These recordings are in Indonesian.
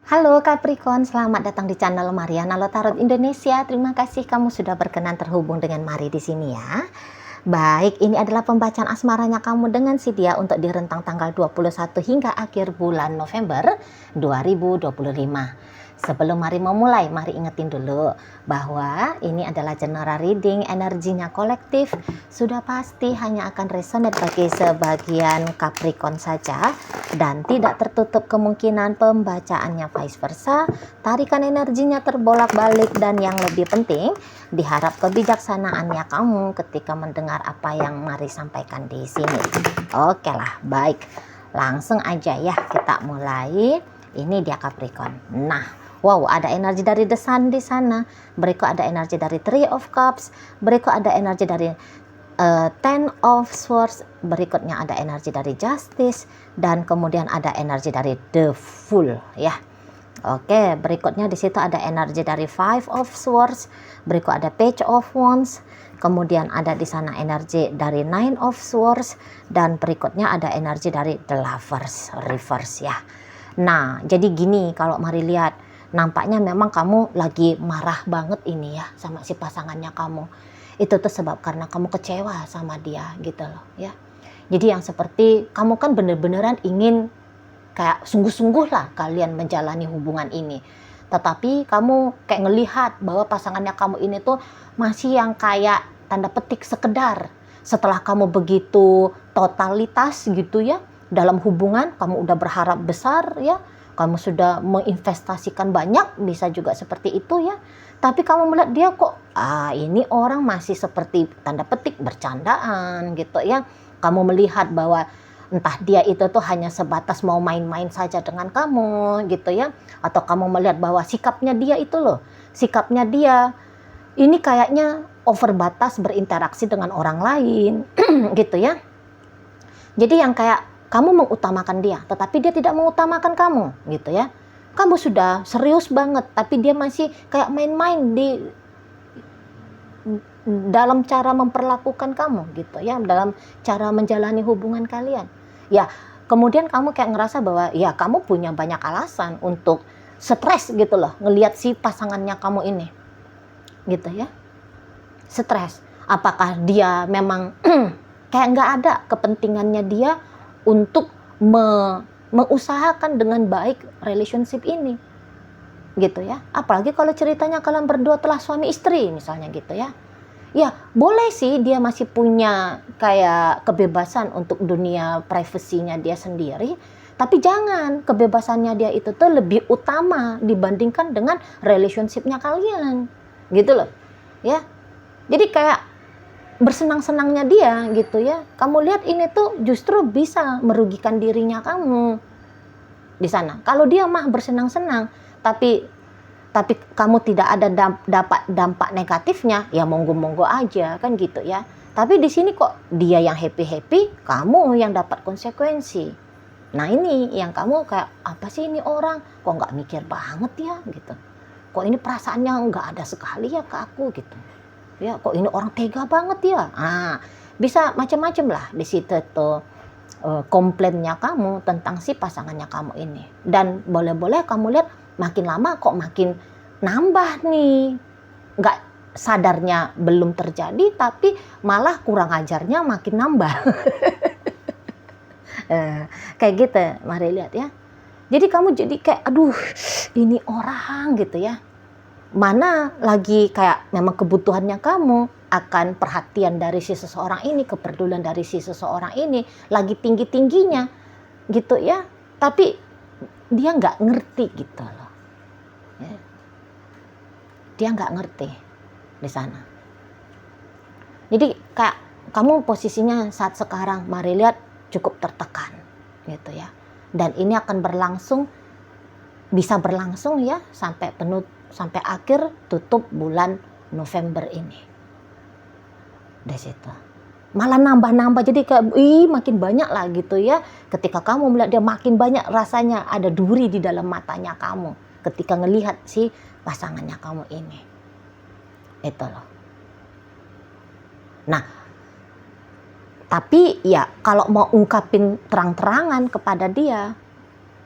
Halo Capricorn, selamat datang di channel Mariana Tarot Indonesia. Terima kasih kamu sudah berkenan terhubung dengan Mari di sini ya. Baik, ini adalah pembacaan asmaranya kamu dengan si dia untuk di rentang tanggal 21 hingga akhir bulan November 2025. Sebelum Mari memulai, Mari ingetin dulu bahwa ini adalah general reading, energinya kolektif, sudah pasti hanya akan resonate bagi sebagian Capricorn saja dan tidak tertutup kemungkinan pembacaannya vice versa, tarikan energinya terbolak-balik, dan yang lebih penting, diharap kebijaksanaannya kamu ketika mendengar apa yang Mari sampaikan di sini. Oke lah, baik. Langsung aja ya kita mulai. Ini dia Capricorn. Nah, wow, ada energi dari The Sun di sana. Berikut ada energi dari Three of Cups. Berikut ada energi dari Ten of Swords. Berikutnya ada energi dari Justice. Dan kemudian ada energi dari The Fool ya. Oke, berikutnya di situ ada energi dari Five of Swords. Berikut ada Page of Wands. Kemudian ada di sana energi dari Nine of Swords. Dan berikutnya ada energi dari The Lovers reverse ya. Nah, jadi gini kalau Mari lihat, nampaknya memang kamu lagi marah banget ini ya sama si pasangannya kamu. Itu tuh sebab karena kamu kecewa sama dia gitu loh ya. Jadi yang seperti kamu kan bener-beneran ingin kayak sungguh-sungguh lah kalian menjalani hubungan ini. Tetapi kamu kayak ngelihat bahwa pasangannya kamu ini tuh masih yang kayak tanda petik sekedar. Setelah kamu begitu totalitas gitu ya, dalam hubungan kamu udah berharap besar ya, kamu sudah menginvestasikan banyak, bisa juga seperti itu ya, tapi kamu melihat dia kok ini orang masih seperti tanda petik bercandaan gitu ya. Kamu melihat bahwa entah dia itu tuh hanya sebatas mau main-main saja dengan kamu gitu ya, atau kamu melihat bahwa sikapnya dia itu loh, sikapnya dia ini kayaknya over batas berinteraksi dengan orang lain gitu ya. Jadi yang kayak kamu mengutamakan dia, tetapi dia tidak mengutamakan kamu, gitu ya. Kamu sudah serius banget, tapi dia masih kayak main-main di dalam cara memperlakukan kamu, gitu ya, dalam cara menjalani hubungan kalian. Ya, kemudian kamu kayak ngerasa bahwa ya kamu punya banyak alasan untuk stres gitu loh, ngelihat si pasangannya kamu ini, gitu ya. Stres. Apakah dia memang kayak nggak ada kepentingannya dia untuk mengusahakan dengan baik relationship ini gitu ya. Apalagi kalau ceritanya kalian berdua telah suami istri misalnya gitu ya. Ya boleh sih dia masih punya kayak kebebasan untuk dunia privasinya dia sendiri, tapi jangan kebebasannya dia itu tuh lebih utama dibandingkan dengan relationshipnya kalian gitu loh ya. Jadi kayak bersenang-senangnya dia gitu ya. Kamu lihat ini tuh justru bisa merugikan dirinya kamu di sana. Kalau dia mah bersenang-senang, tapi kamu tidak ada dapat dampak negatifnya, ya monggo-monggo aja kan gitu ya. Tapi di sini kok dia yang happy-happy, kamu yang dapat konsekuensi. Nah ini yang kamu kayak apa sih ini orang kok nggak mikir banget ya gitu. Kok ini perasaannya nggak ada sekali ya ke aku gitu. Ya kok ini orang tega banget ya. Bisa macam-macam lah di situ tuh komplainnya kamu tentang si pasangannya kamu ini. Dan boleh-boleh kamu lihat makin lama kok makin nambah nih. Nggak sadarnya belum terjadi, tapi malah kurang ajarnya makin nambah. Kayak gitu, mari lihat ya. Jadi kamu jadi kayak aduh ini orang gitu ya. Mana lagi kayak memang kebutuhannya kamu akan perhatian dari si seseorang ini, kepedulian dari si seseorang ini lagi tinggi-tingginya gitu ya, tapi dia nggak ngerti gitu loh ya. Dia nggak ngerti di sana. Jadi kayak kamu posisinya saat sekarang Mari lihat cukup tertekan gitu ya, dan ini akan bisa berlangsung ya sampai akhir tutup bulan November ini. Dari situ malah nambah-nambah, jadi kayak makin banyak lah gitu ya. Ketika kamu melihat dia makin banyak, rasanya ada duri di dalam matanya kamu ketika ngelihat si pasangannya kamu ini. Itu loh. Nah, tapi ya kalau mau ungkapin terang-terangan kepada dia,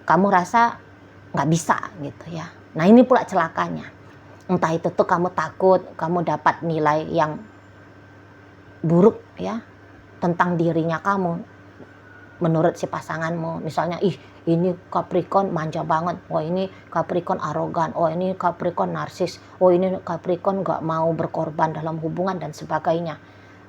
kamu rasa nggak bisa gitu ya. Nah ini pula celakanya. Entah itu tuh kamu takut kamu dapat nilai yang buruk ya tentang dirinya kamu menurut si pasanganmu. Misalnya, ih ini Capricorn manja banget, oh ini Capricorn arogan, oh ini Capricorn narsis, oh ini Capricorn gak mau berkorban dalam hubungan dan sebagainya.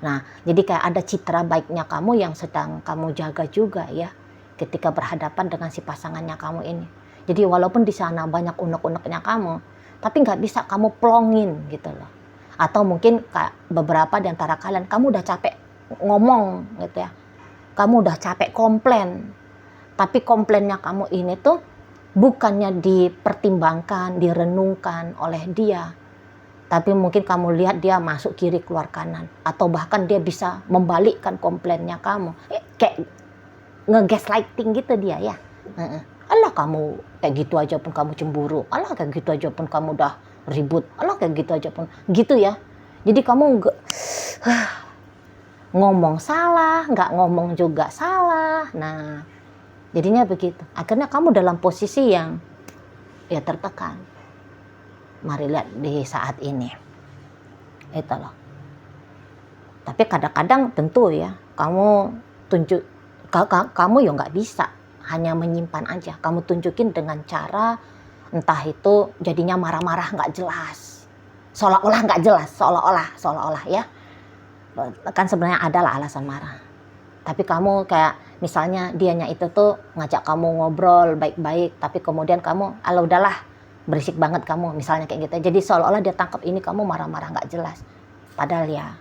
Nah jadi kayak ada citra baiknya kamu yang sedang kamu jaga juga ya ketika berhadapan dengan si pasangannya kamu ini. Jadi walaupun di sana banyak unek-uneknya kamu, tapi nggak bisa kamu plongin gitu loh. Atau mungkin kayak beberapa di antara kalian, kamu udah capek ngomong gitu ya. Kamu udah capek komplain. Tapi komplainnya kamu ini tuh bukannya dipertimbangkan, direnungkan oleh dia. Tapi mungkin kamu lihat dia masuk kiri keluar kanan. Atau bahkan dia bisa membalikkan komplainnya kamu. Kayak nge-gaslighting gitu dia ya. Alah kamu kayak gitu aja pun kamu cemburu. Alah kayak gitu aja pun kamu udah ribut. Alah kayak gitu aja pun. Gitu ya. Jadi kamu ngomong salah, nggak ngomong juga salah. Nah, jadinya begitu. Akhirnya kamu dalam posisi yang ya tertekan. Mari lihat di saat ini. Itu loh. Tapi kadang-kadang tentu ya, kamu ya nggak bisa hanya menyimpan aja. Kamu tunjukin dengan cara entah itu jadinya marah-marah nggak jelas, seolah-olah nggak jelas, seolah-olah ya. Kan sebenarnya adalah alasan marah. Tapi kamu kayak misalnya dianya itu tuh ngajak kamu ngobrol baik-baik, tapi kemudian kamu, alah udahlah berisik banget kamu, misalnya kayak gitu. Jadi seolah-olah dia tangkap ini kamu marah-marah nggak jelas. Padahal ya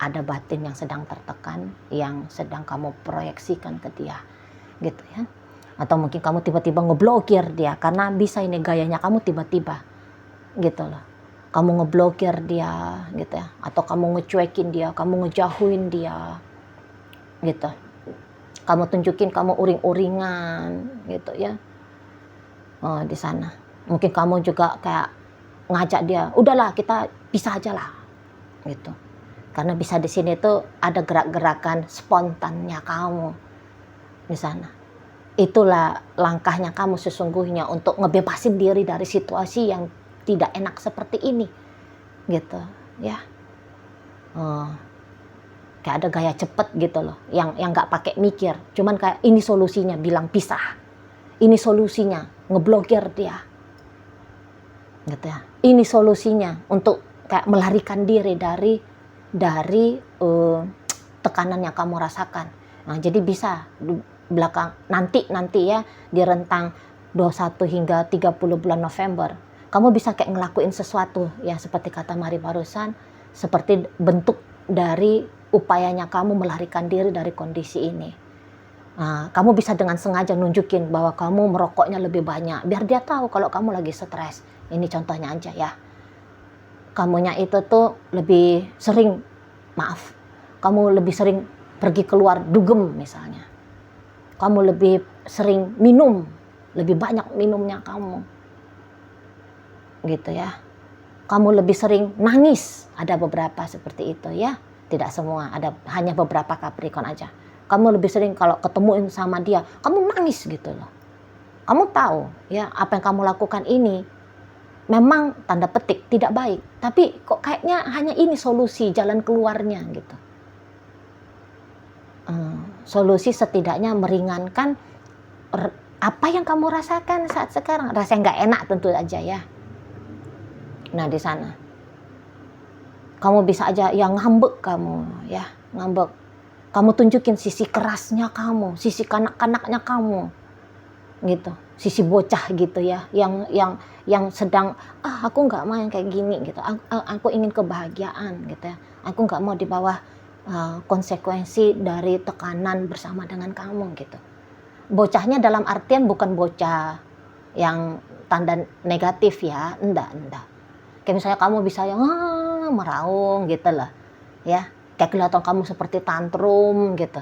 ada batin yang sedang tertekan, yang sedang kamu proyeksikan ke dia, gitu ya. Atau mungkin kamu tiba-tiba ngeblokir dia, karena bisa ini gayanya kamu tiba-tiba, gitu loh. Kamu ngeblokir dia, gitu ya. Atau kamu ngecuekin dia, kamu ngejauhin dia, gitu. Kamu tunjukin kamu uring-uringan, gitu ya. Oh, di sana. Mungkin kamu juga kayak ngajak dia, udahlah kita pisah aja lah, gitu. Karena bisa di sini tuh ada gerak-gerakan spontannya kamu di sana. Itulah langkahnya kamu sesungguhnya untuk ngebebasin diri dari situasi yang tidak enak seperti ini, gitu ya. Kayak ada gaya cepet gitu loh, yang nggak pakai mikir, cuman kayak ini solusinya, bilang pisah. Ini solusinya, ngeblokir dia, gitu ya. Ini solusinya untuk kayak melarikan diri dari tekanan yang kamu rasakan. Nah, jadi bisa belakang nanti ya di rentang 21 hingga 30 bulan November, kamu bisa kayak ngelakuin sesuatu ya seperti kata Mari barusan, seperti bentuk dari upayanya kamu melarikan diri dari kondisi ini. Nah, kamu bisa dengan sengaja nunjukin bahwa kamu merokoknya lebih banyak biar dia tahu kalau kamu lagi stres. Ini contohnya aja ya. Kamunya itu tuh lebih sering, kamu lebih sering pergi keluar dugem misalnya. Kamu lebih sering minum, lebih banyak minumnya kamu. Gitu ya. Kamu lebih sering nangis, ada beberapa seperti itu ya. Tidak semua, ada hanya beberapa Capricorn aja. Kamu lebih sering kalau ketemu sama dia, kamu nangis gitu loh. Kamu tahu ya apa yang kamu lakukan ini memang tanda petik tidak baik, tapi kok kayaknya hanya ini solusi, jalan keluarnya gitu. Solusi setidaknya meringankan apa yang kamu rasakan saat sekarang. Rasa nggak enak tentu aja ya. Nah di sana kamu bisa aja yang ngambek kamu ya, ngambek. Kamu tunjukin sisi kerasnya kamu, sisi kanak-kanaknya kamu, gitu. Sisi bocah gitu ya, yang sedang aku nggak mau yang kayak gini gitu. Aku ingin kebahagiaan gitu ya. Aku nggak mau di bawah konsekuensi dari tekanan bersama dengan kamu gitu. Bocahnya dalam artian bukan bocah yang tanda negatif ya, enggak. Kayak misalnya kamu bisa yang meraung gitu loh, ya. Kayak kelihatan kamu seperti tantrum gitu.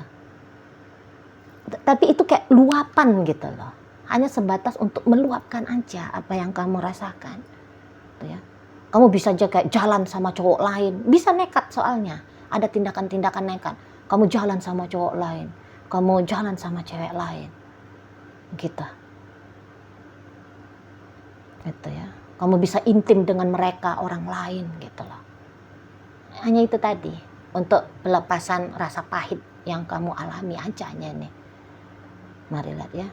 Tapi itu kayak luapan gitu loh. Hanya sebatas untuk meluapkan aja apa yang kamu rasakan. Gitu ya. Kamu bisa aja kayak jalan sama cowok lain. Bisa nekat soalnya. Ada tindakan-tindakan nekat. Kamu jalan sama cowok lain. Kamu jalan sama cewek lain. Gitu. gitu ya. Kamu bisa intim dengan mereka, orang lain gitu loh. Hanya itu tadi, untuk pelepasan rasa pahit yang kamu alami aja nih. Mari lihat ya.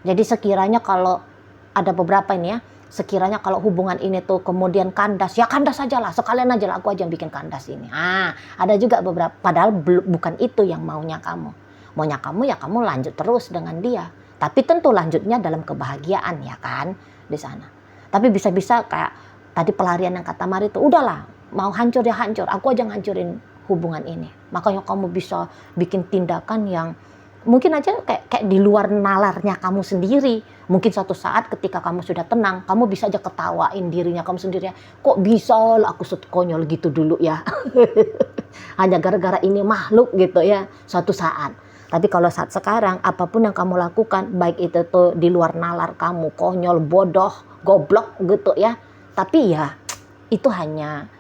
Jadi sekiranya kalau ada beberapa ini ya, sekiranya kalau hubungan ini tuh kemudian kandas, ya kandas aja lah, sekalian aja lah aku aja yang bikin kandas ini. Ada juga beberapa, padahal bukan itu yang maunya kamu. Maunya kamu ya kamu lanjut terus dengan dia. Tapi tentu lanjutnya dalam kebahagiaan ya kan, di sana. Tapi bisa-bisa kayak tadi pelarian yang kata Mari itu, udahlah, mau hancur ya hancur, aku aja ngancurin hubungan ini. Makanya kamu bisa bikin tindakan yang mungkin aja kayak di luar nalarnya kamu sendiri. Mungkin suatu saat ketika kamu sudah tenang, kamu bisa aja ketawain dirinya kamu sendiri. Kok bisa lah aku konyol gitu dulu ya. Hanya gara-gara ini makhluk gitu ya, suatu saat. Tapi kalau saat sekarang, apapun yang kamu lakukan, baik itu tuh di luar nalar kamu, konyol, bodoh, goblok gitu ya. Tapi ya, itu hanya,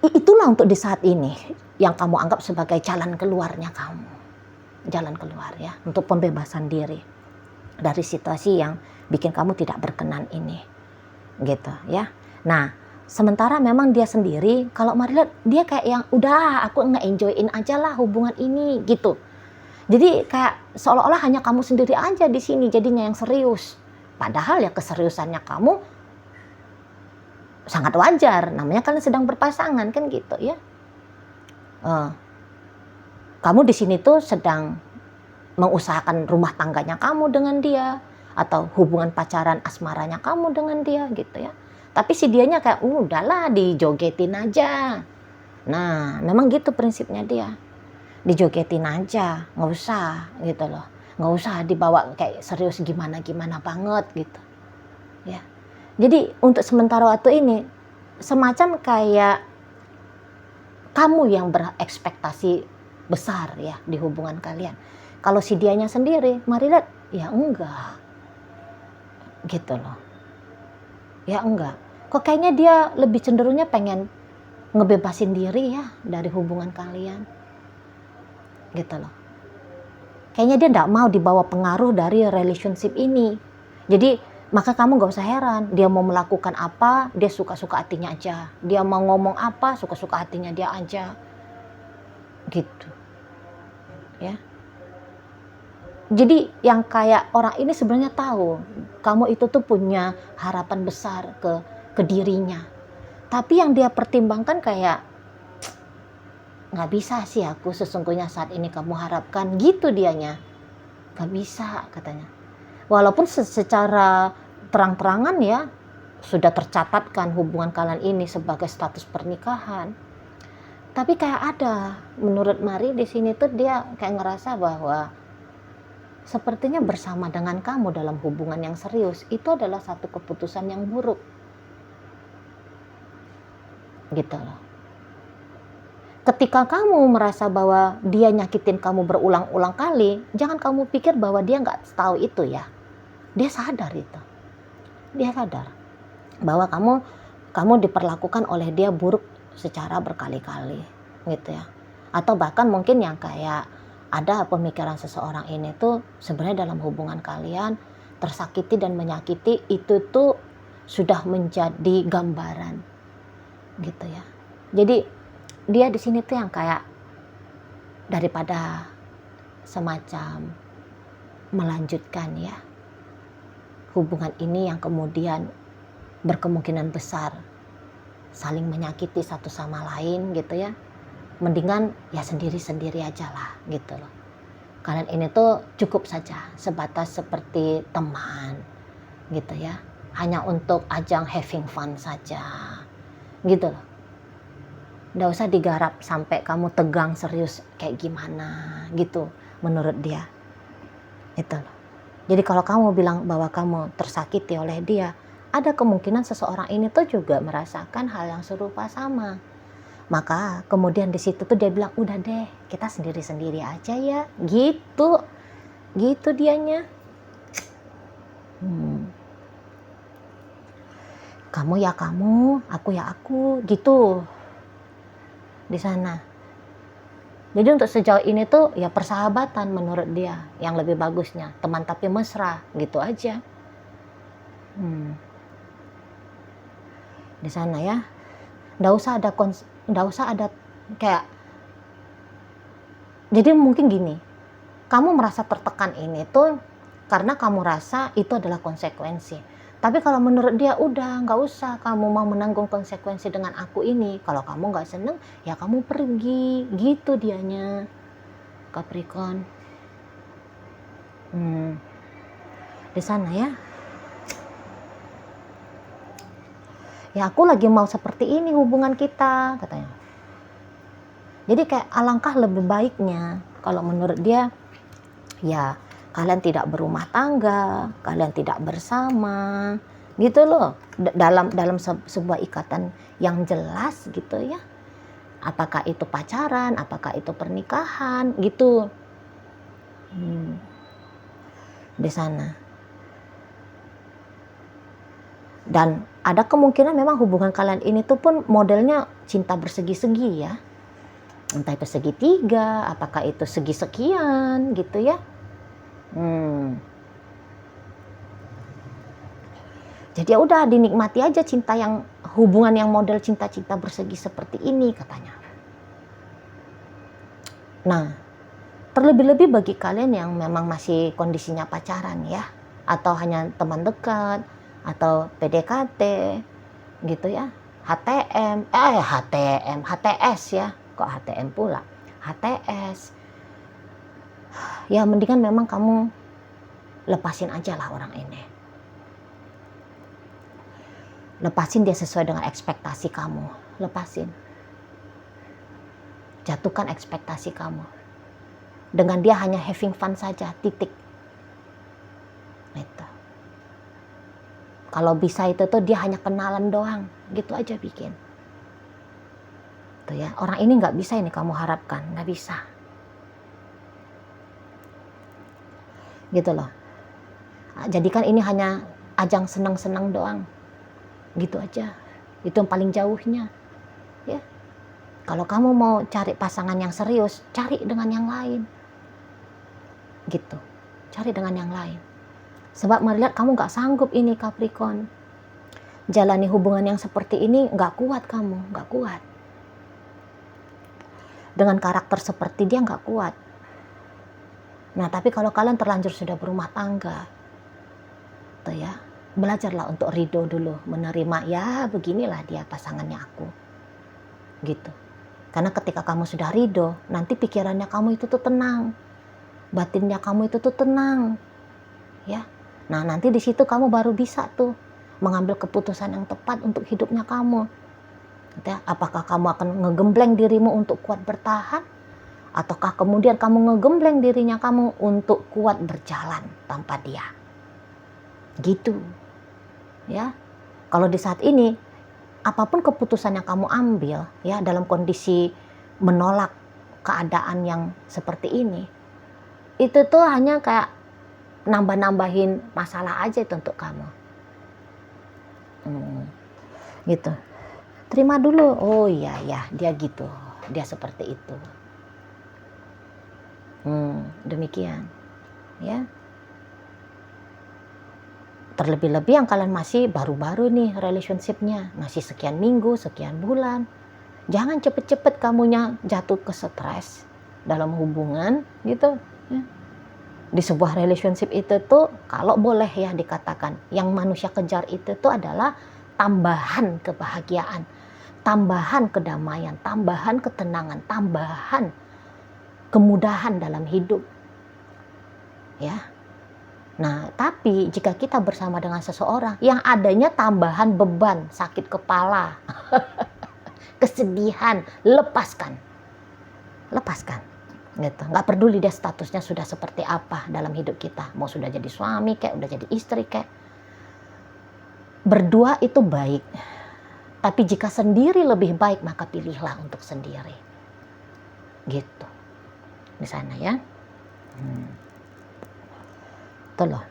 itulah untuk di saat ini yang kamu anggap sebagai jalan keluarnya kamu. Jalan keluar ya, untuk pembebasan diri dari situasi yang bikin kamu tidak berkenan ini. Gitu ya. Nah, sementara memang dia sendiri, kalau Mari lihat, dia kayak yang udah aku nge-enjoyin aja lah hubungan ini gitu. Jadi kayak seolah-olah hanya kamu sendiri aja di sini jadinya yang serius. Padahal ya keseriusannya kamu sangat wajar, namanya kan sedang berpasangan kan gitu ya. Kamu di sini tuh sedang mengusahakan rumah tangganya kamu dengan dia, atau hubungan pacaran asmaranya kamu dengan dia gitu ya. Tapi si dianya kayak udahlah dijogetin aja. Nah, memang gitu prinsipnya dia. Dijogetin aja, nggak usah gitu loh. Nggak usah dibawa kayak serius gimana-gimana banget gitu. Ya. Jadi untuk sementara waktu ini semacam kayak kamu yang berekspektasi besar ya di hubungan kalian. Kalau si dianya sendiri, Mari lihat, ya enggak. Gitu loh. Ya enggak. Kok kayaknya dia lebih cenderungnya pengen ngebebasin diri ya dari hubungan kalian. Gitu loh. Kayaknya dia enggak mau dibawa pengaruh dari relationship ini. Jadi maka kamu gak usah heran. Dia mau melakukan apa, dia suka-suka hatinya aja. Dia mau ngomong apa, suka-suka hatinya dia aja. Gitu. Ya. Jadi yang kayak orang ini sebenarnya tahu kamu itu tuh punya harapan besar ke dirinya. Tapi yang dia pertimbangkan kayak nggak bisa sih aku sesungguhnya saat ini kamu harapkan gitu dianya. Nggak bisa katanya. Walaupun secara terang-terangan ya sudah tercatatkan hubungan kalian ini sebagai status pernikahan. Tapi kayak ada menurut Mari di sini tuh dia kayak ngerasa bahwa sepertinya bersama dengan kamu dalam hubungan yang serius itu adalah satu keputusan yang buruk. Gitu loh. Ketika kamu merasa bahwa dia nyakitin kamu berulang-ulang kali, jangan kamu pikir bahwa dia nggak tahu itu ya. Dia sadar itu. Dia sadar bahwa kamu diperlakukan oleh dia buruk secara berkali-kali gitu ya. Atau bahkan mungkin yang kayak ada pemikiran seseorang ini tuh sebenarnya dalam hubungan kalian tersakiti dan menyakiti itu tuh sudah menjadi gambaran gitu ya. Jadi dia di sini tuh yang kayak daripada semacam melanjutkan ya hubungan ini yang kemudian berkemungkinan besar saling menyakiti satu sama lain gitu ya. Mendingan ya sendiri-sendiri aja lah gitu loh. Kalian ini tuh cukup saja sebatas seperti teman gitu ya. Hanya untuk ajang having fun saja gitu loh. Nggak usah digarap sampai kamu tegang serius kayak gimana gitu menurut dia. Itu loh. Jadi kalau kamu bilang bahwa kamu tersakiti oleh dia, ada kemungkinan seseorang ini tuh juga merasakan hal yang serupa sama. Maka kemudian di situ tuh dia bilang udah deh kita sendiri-sendiri aja ya gitu dianya. Kamu ya kamu, aku ya aku gitu di sana. Jadi untuk sejauh ini tuh ya persahabatan menurut dia yang lebih bagusnya, teman tapi mesra gitu aja. Di sana ya, nggak usah ada kayak, jadi mungkin gini, kamu merasa tertekan ini tuh karena kamu rasa itu adalah konsekuensi. Tapi kalau menurut dia, udah nggak usah kamu mau menanggung konsekuensi dengan aku ini. Kalau kamu nggak seneng, ya kamu pergi, gitu dianya, Capricorn. Di sana ya. Ya aku lagi mau seperti ini hubungan kita, katanya. Jadi kayak alangkah lebih baiknya kalau menurut dia, ya kalian tidak berumah tangga, kalian tidak bersama, gitu loh, dalam sebuah ikatan yang jelas gitu ya. Apakah itu pacaran, apakah itu pernikahan, gitu. Di sana. Dan ada kemungkinan memang hubungan kalian ini tuh pun modelnya cinta bersegi-segi ya. Entah itu segitiga, apakah itu segi sekian gitu ya. Jadi ya udah dinikmati aja cinta yang, hubungan yang model cinta-cinta bersegi seperti ini, katanya. Nah, terlebih-lebih bagi kalian yang memang masih kondisinya pacaran ya, atau hanya teman dekat, atau PDKT gitu ya, HTS ya, kok HTM pula, HTS. Ya mendingan memang kamu lepasin aja lah orang ini. Lepasin dia sesuai dengan ekspektasi kamu, lepasin. Jatuhkan ekspektasi kamu. Dengan dia hanya having fun saja, titik. Gitu. Kalau bisa itu tuh dia hanya kenalan doang, gitu aja bikin. Tuh ya, orang ini nggak bisa ini kamu harapkan, nggak bisa. Gitu loh. Jadikan ini hanya ajang senang-senang doang, gitu aja. Itu yang paling jauhnya. Ya. Kalau kamu mau cari pasangan yang serius, cari dengan yang lain. Gitu, cari dengan yang lain. Sebab melihat kamu gak sanggup ini Capricorn. Jalani hubungan yang seperti ini gak kuat kamu, gak kuat. Dengan karakter seperti dia gak kuat. Nah tapi kalau kalian terlanjur sudah berumah tangga, tuh ya, belajarlah untuk ridho dulu, menerima ya beginilah dia pasangannya aku. Gitu. Karena ketika kamu sudah ridho, nanti pikirannya kamu itu tuh tenang. Batinnya kamu itu tuh tenang. Ya. Nah nanti di situ kamu baru bisa tuh mengambil keputusan yang tepat untuk hidupnya kamu. Ya, apakah kamu akan ngegembleng dirimu untuk kuat bertahan, ataukah kemudian kamu ngegembleng dirinya kamu untuk kuat berjalan tanpa dia. Gitu. Ya. Kalau di saat ini apapun keputusan yang kamu ambil ya dalam kondisi menolak keadaan yang seperti ini, itu tuh hanya kayak nambah-nambahin masalah aja itu untuk kamu. Gitu. Terima dulu. Oh iya ya, dia gitu. Dia seperti itu. Demikian. Ya. Terlebih-lebih yang kalian masih baru-baru nih relationship-nya, masih sekian minggu, sekian bulan. Jangan cepet-cepet kamunya jatuh ke stres dalam hubungan gitu. Ya. Di sebuah relationship itu tuh kalau boleh ya dikatakan, yang manusia kejar itu tuh adalah tambahan kebahagiaan, tambahan kedamaian, tambahan ketenangan, tambahan kemudahan dalam hidup. Ya. Nah, tapi jika kita bersama dengan seseorang yang adanya tambahan beban, sakit kepala, kesedihan, lepaskan. Gitu. Nggak peduli dia statusnya sudah seperti apa dalam hidup kita, mau sudah jadi suami kayak udah jadi istri kayak, berdua itu baik, tapi jika sendiri lebih baik maka pilihlah untuk sendiri, gitu di sana ya. Tuh loh,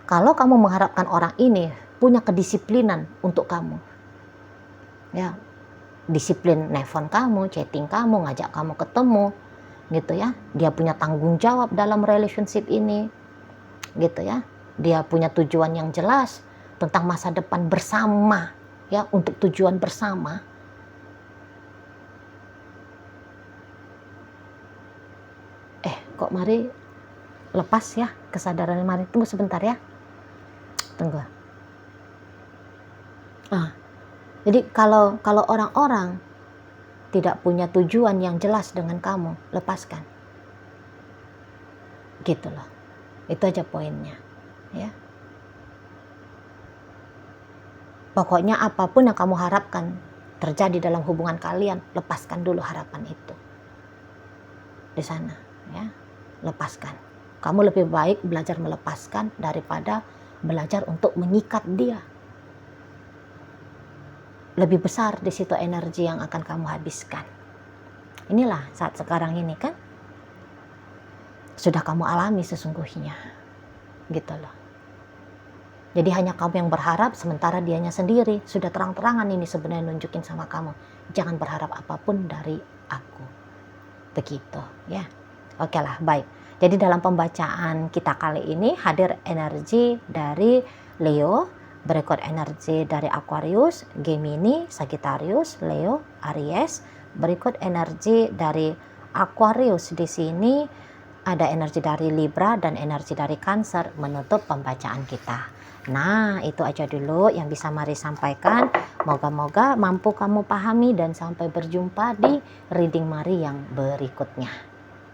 kalau kamu mengharapkan orang ini punya kedisiplinan untuk kamu, ya disiplin nelfon kamu, chatting kamu, ngajak kamu ketemu, gitu ya. Dia punya tanggung jawab dalam relationship ini, gitu ya. dia punya tujuan yang jelas tentang masa depan bersama, ya, untuk tujuan bersama. Kok Mari lepas ya kesadaran Mari? Tunggu sebentar ya. Tunggu. Jadi kalau orang-orang tidak punya tujuan yang jelas dengan kamu, lepaskan. Gitu loh. Itu aja poinnya, ya. Pokoknya apapun yang kamu harapkan terjadi dalam hubungan kalian, lepaskan dulu harapan itu. Di sana, ya. Lepaskan. Kamu lebih baik belajar melepaskan daripada belajar untuk mengikat dia. Lebih besar di situ energi yang akan kamu habiskan. Inilah saat sekarang ini kan sudah kamu alami sesungguhnya, gitu loh. Jadi hanya kamu yang berharap, sementara dianya sendiri sudah terang-terangan ini sebenarnya nunjukin sama kamu, jangan berharap apapun dari aku. Begitu, ya. Oke lah, baik. Jadi dalam pembacaan kita kali ini hadir energi dari Leo, berikut energi dari Aquarius, Gemini, Sagittarius, Leo, Aries, berikut energi dari Aquarius. Di sini ada energi dari Libra dan energi dari Cancer menutup pembacaan kita. Nah, itu aja dulu yang bisa Mari sampaikan. Moga-moga mampu kamu pahami dan sampai berjumpa di reading Mari yang berikutnya.